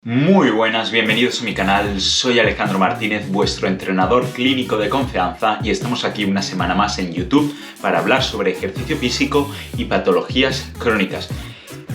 Muy buenas, bienvenidos a mi canal, soy Alejandro Martínez, vuestro entrenador clínico de confianza y estamos aquí una semana más en YouTube para hablar sobre ejercicio físico y patologías crónicas.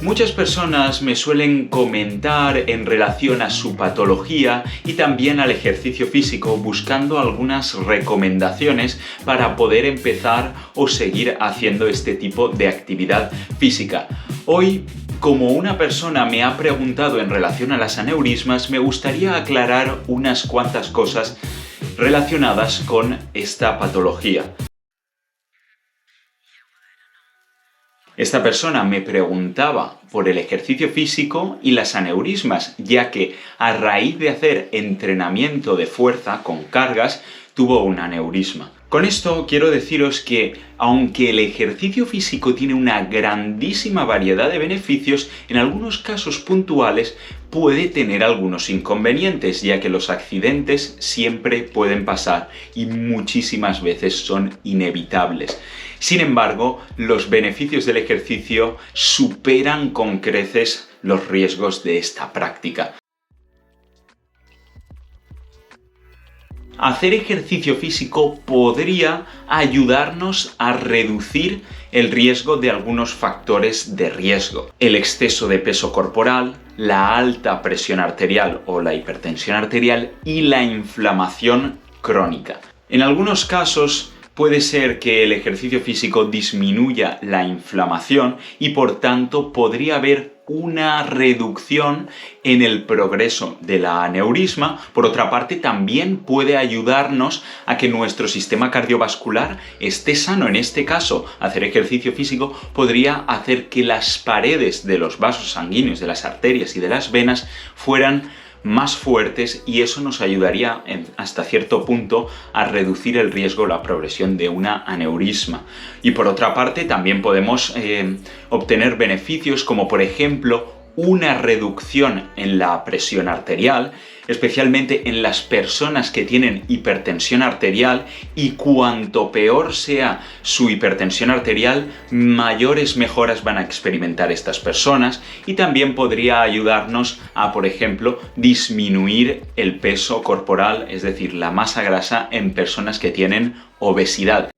Muchas personas me suelen comentar en relación a su patología y también al ejercicio físico buscando algunas recomendaciones para poder empezar o seguir haciendo este tipo de actividad física. Hoy, como una persona me ha preguntado en relación a las aneurismas, me gustaría aclarar unas cuantas cosas relacionadas con esta patología. Esta persona me preguntaba por el ejercicio físico y las aneurismas, ya que a raíz de hacer entrenamiento de fuerza con cargas, tuvo un aneurisma. Con esto quiero deciros que, aunque el ejercicio físico tiene una grandísima variedad de beneficios, en algunos casos puntuales puede tener algunos inconvenientes, ya que los accidentes siempre pueden pasar y muchísimas veces son inevitables. Sin embargo, los beneficios del ejercicio superan con creces los riesgos de esta práctica. Hacer ejercicio físico podría ayudarnos a reducir el riesgo de algunos factores de riesgo. El exceso de peso corporal, la alta presión arterial o la hipertensión arterial y la inflamación crónica. En algunos casos, puede ser que el ejercicio físico disminuya la inflamación y por tanto podría haber una reducción en el progreso de la aneurisma. Por otra parte, también puede ayudarnos a que nuestro sistema cardiovascular esté sano. En este caso, hacer ejercicio físico podría hacer que las paredes de los vasos sanguíneos, de las arterias y de las venas fueran más fuertes y eso nos ayudaría hasta cierto punto a reducir el riesgo o la progresión de una aneurisma. Y por otra parte también podemos obtener beneficios como por ejemplo una reducción en la presión arterial, especialmente en las personas que tienen hipertensión arterial, y cuanto peor sea su hipertensión arterial, mayores mejoras van a experimentar estas personas, y también podría ayudarnos a, por ejemplo, disminuir el peso corporal, es decir, la masa grasa en personas que tienen obesidad.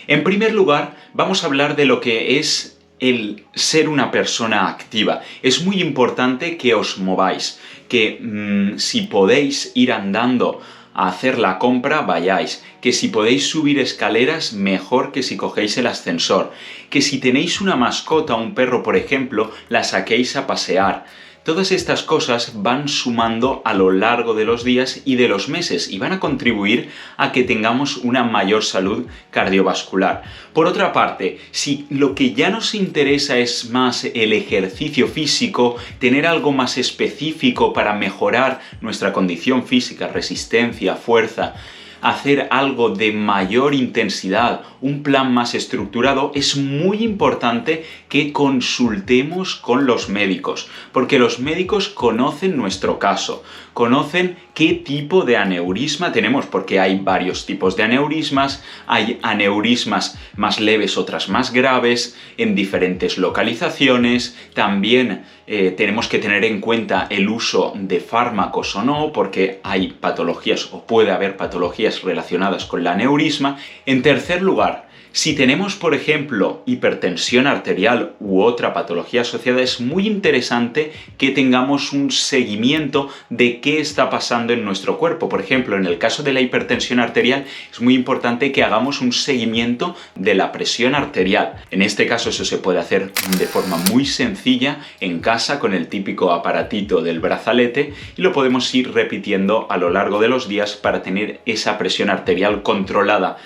En primer lugar, vamos a hablar de lo que es el ser una persona activa. Es muy importante que os mováis, que si podéis ir andando a hacer la compra, vayáis, que si podéis subir escaleras, mejor que si cogéis el ascensor, que si tenéis una mascota, un perro por ejemplo, la saquéis a pasear. Todas estas cosas van sumando a lo largo de los días y de los meses y van a contribuir a que tengamos una mayor salud cardiovascular. Por otra parte, si lo que ya nos interesa es más el ejercicio físico, tener algo más específico para mejorar nuestra condición física, resistencia, fuerza, hacer algo de mayor intensidad, un plan más estructurado, es muy importante que consultemos con los médicos, porque los médicos conocen nuestro caso, conocen qué tipo de aneurisma tenemos, porque hay varios tipos de aneurismas, hay aneurismas más leves, otras más graves, en diferentes localizaciones. También tenemos que tener en cuenta el uso de fármacos o no, porque hay patologías o puede haber patologías relacionadas con la aneurisma. En tercer lugar, si tenemos, por ejemplo, hipertensión arterial u otra patología asociada, es muy interesante que tengamos un seguimiento de qué está pasando en nuestro cuerpo. Por ejemplo, en el caso de la hipertensión arterial, es muy importante que hagamos un seguimiento de la presión arterial. En este caso, eso se puede hacer de forma muy sencilla en casa con el típico aparatito del brazalete y lo podemos ir repitiendo a lo largo de los días para tener esa presión arterial controlada.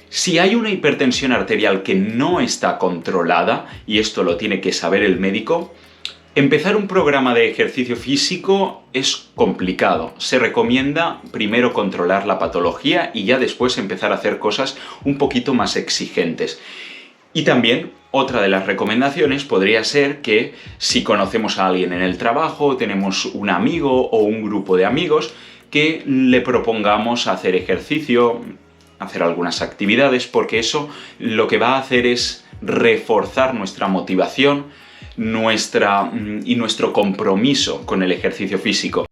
Si hay una hipertensión arterial que no está controlada, y esto lo tiene que saber el médico, empezar un programa de ejercicio físico es complicado. Se recomienda primero controlar la patología y ya después empezar a hacer cosas un poquito más exigentes. Y también otra de las recomendaciones podría ser que si conocemos a alguien en el trabajo, tenemos un amigo o un grupo de amigos, que le propongamos hacer ejercicio, hacer algunas actividades, porque eso lo que va a hacer es reforzar nuestra motivación, nuestro compromiso con el ejercicio físico.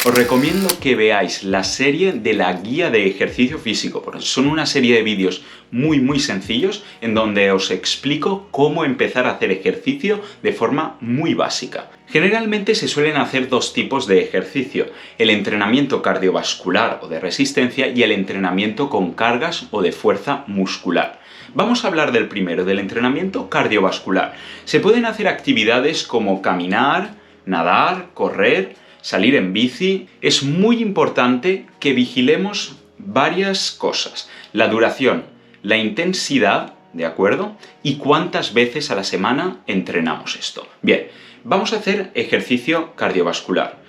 Os recomiendo que veáis la serie de la guía de ejercicio físico, porque son una serie de vídeos muy sencillos en donde os explico cómo empezar a hacer ejercicio de forma muy básica. Generalmente se suelen hacer dos tipos de ejercicio, el entrenamiento cardiovascular o de resistencia y el entrenamiento con cargas o de fuerza muscular. Vamos a hablar del primero, del entrenamiento cardiovascular. Se pueden hacer actividades como caminar, nadar, correr, salir en bici. Es muy importante que vigilemos varias cosas: la duración, la intensidad, ¿de acuerdo? Y cuántas veces a la semana entrenamos esto. Bien, vamos a hacer ejercicio cardiovascular.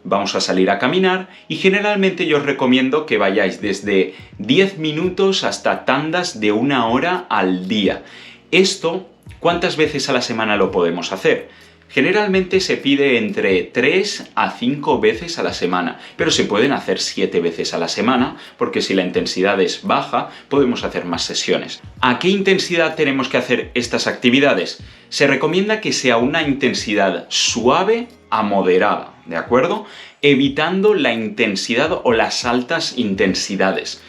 Vamos a salir a caminar y generalmente yo os recomiendo que vayáis desde 10 minutos hasta tandas de 1 hora al día. Esto, ¿cuántas veces a la semana lo podemos hacer? Generalmente se pide entre 3 a 5 veces a la semana, pero se pueden hacer 7 veces a la semana, porque si la intensidad es baja, podemos hacer más sesiones. ¿A qué intensidad tenemos que hacer estas actividades? Se recomienda que sea una intensidad suave a moderada, ¿de acuerdo? Evitando la intensidad o las altas intensidades.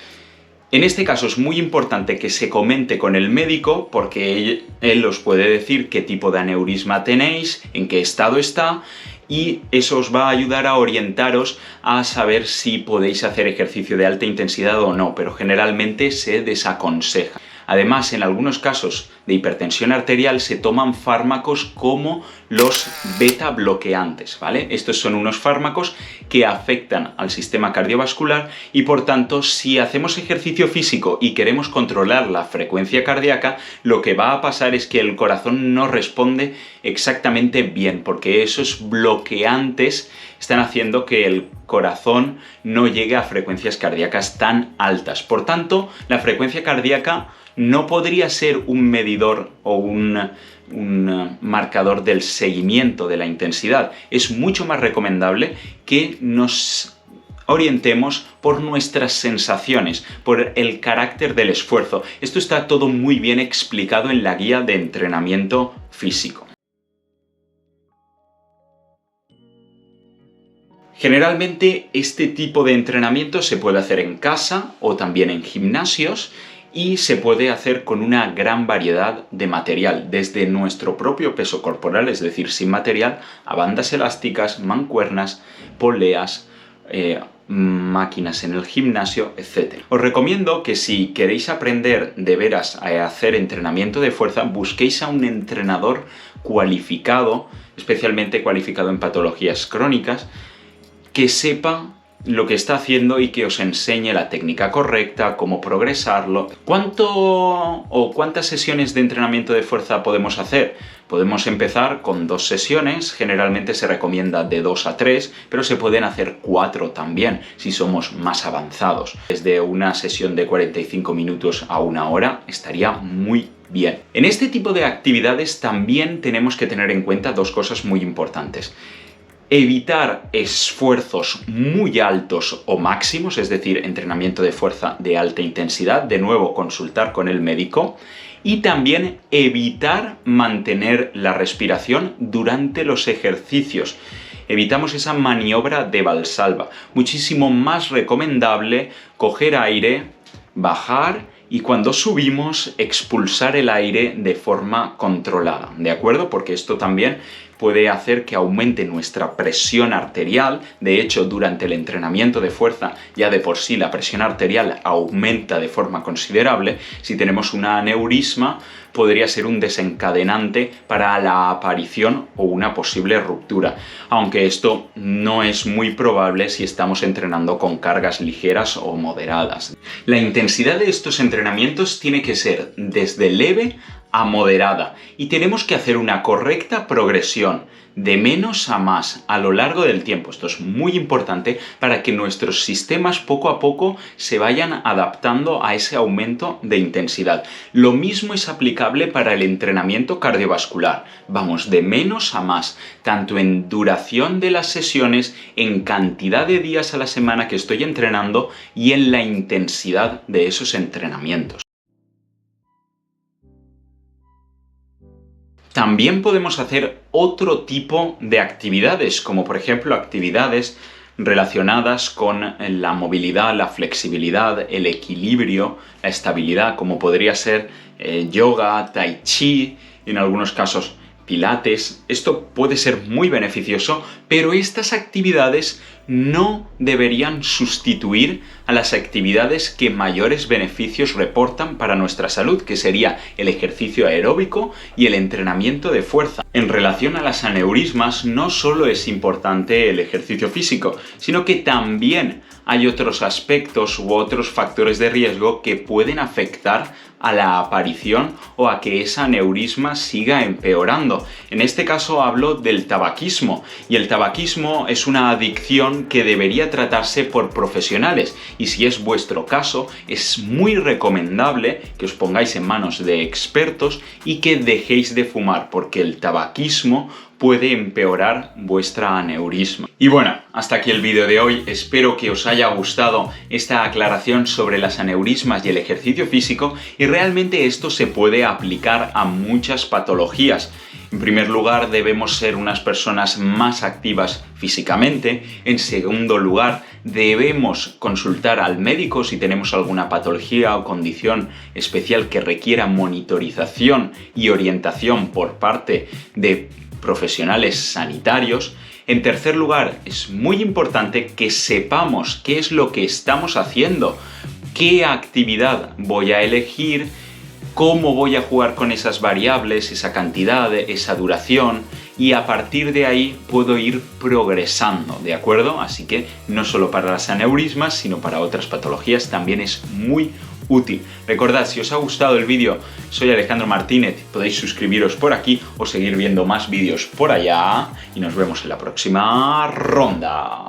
En este caso es muy importante que se comente con el médico, porque él os puede decir qué tipo de aneurisma tenéis, en qué estado está, y eso os va a ayudar a orientaros a saber si podéis hacer ejercicio de alta intensidad o no, pero generalmente se desaconseja. Además, en algunos casos de hipertensión arterial se toman fármacos como los beta bloqueantes, ¿vale? Estos son unos fármacos que afectan al sistema cardiovascular y, por tanto, si hacemos ejercicio físico y queremos controlar la frecuencia cardíaca, lo que va a pasar es que el corazón no responde exactamente bien, porque esos bloqueantes están haciendo que el corazón no llegue a frecuencias cardíacas tan altas. Por tanto, la frecuencia cardíaca no podría ser un medidor o un marcador del seguimiento de la intensidad. Es mucho más recomendable que nos orientemos por nuestras sensaciones, por el carácter del esfuerzo. Esto está todo muy bien explicado en la guía de entrenamiento físico. Generalmente este tipo de entrenamiento se puede hacer en casa o también en gimnasios, y se puede hacer con una gran variedad de material, desde nuestro propio peso corporal, es decir, sin material, a bandas elásticas, mancuernas, poleas, máquinas en el gimnasio, etc. Os recomiendo que si queréis aprender de veras a hacer entrenamiento de fuerza, busquéis a un entrenador cualificado, especialmente cualificado en patologías crónicas, que sepa lo que está haciendo y que os enseñe la técnica correcta, cómo progresarlo. ¿Cuántas sesiones de entrenamiento de fuerza podemos hacer? Podemos empezar con 2 sesiones, generalmente se recomienda de 2 a 3, pero se pueden hacer 4 también, si somos más avanzados. Desde una sesión de 45 minutos a 1 hora estaría muy bien. En este tipo de actividades también tenemos que tener en cuenta 2 cosas muy importantes. Evitar esfuerzos muy altos o máximos, es decir, entrenamiento de fuerza de alta intensidad, de nuevo consultar con el médico, y también evitar mantener la respiración durante los ejercicios. Evitamos esa maniobra de Valsalva. Muchísimo más recomendable coger aire, bajar y cuando subimos expulsar el aire de forma controlada, ¿de acuerdo? Porque esto también puede hacer que aumente nuestra presión arterial. De hecho, durante el entrenamiento de fuerza ya de por sí la presión arterial aumenta de forma considerable. Si tenemos una aneurisma, podría ser un desencadenante para la aparición o una posible ruptura, aunque esto no es muy probable si estamos entrenando con cargas ligeras o moderadas. La intensidad de estos entrenamientos tiene que ser desde leve a moderada y tenemos que hacer una correcta progresión de menos a más a lo largo del tiempo. Esto es muy importante para que nuestros sistemas poco a poco se vayan adaptando a ese aumento de intensidad. Lo mismo es aplicable para el entrenamiento cardiovascular. Vamos de menos a más, tanto en duración de las sesiones, en cantidad de días a la semana que estoy entrenando y en la intensidad de esos entrenamientos. También podemos hacer otro tipo de actividades, como por ejemplo actividades relacionadas con la movilidad, la flexibilidad, el equilibrio, la estabilidad, como podría ser yoga, tai chi, en algunos casos pilates. Esto puede ser muy beneficioso, pero estas actividades no deberían sustituir a las actividades que mayores beneficios reportan para nuestra salud, que sería el ejercicio aeróbico y el entrenamiento de fuerza. En relación a las aneurismas, no solo es importante el ejercicio físico, sino que también hay otros aspectos u otros factores de riesgo que pueden afectar a la aparición o a que esa aneurisma siga empeorando. En este caso hablo del tabaquismo, y el tabaquismo es una adicción que debería tratarse por profesionales, y si es vuestro caso, es muy recomendable que os pongáis en manos de expertos y que dejéis de fumar, porque el tabaquismo puede empeorar vuestra aneurisma. Y bueno, hasta aquí el vídeo de hoy. Espero que os haya gustado esta aclaración sobre las aneurismas y el ejercicio físico, y realmente esto se puede aplicar a muchas patologías. En primer lugar, debemos ser unas personas más activas físicamente. En segundo lugar, debemos consultar al médico si tenemos alguna patología o condición especial que requiera monitorización y orientación por parte de profesionales sanitarios. En tercer lugar, es muy importante que sepamos qué es lo que estamos haciendo, qué actividad voy a elegir, cómo voy a jugar con esas variables, esa cantidad, esa duración, y a partir de ahí puedo ir progresando, ¿de acuerdo? Así que no solo para las aneurismas, sino para otras patologías también es muy útil. Recordad, si os ha gustado el vídeo, soy Alejandro Martínez, podéis suscribiros por aquí o seguir viendo más vídeos por allá, y nos vemos en la próxima ronda.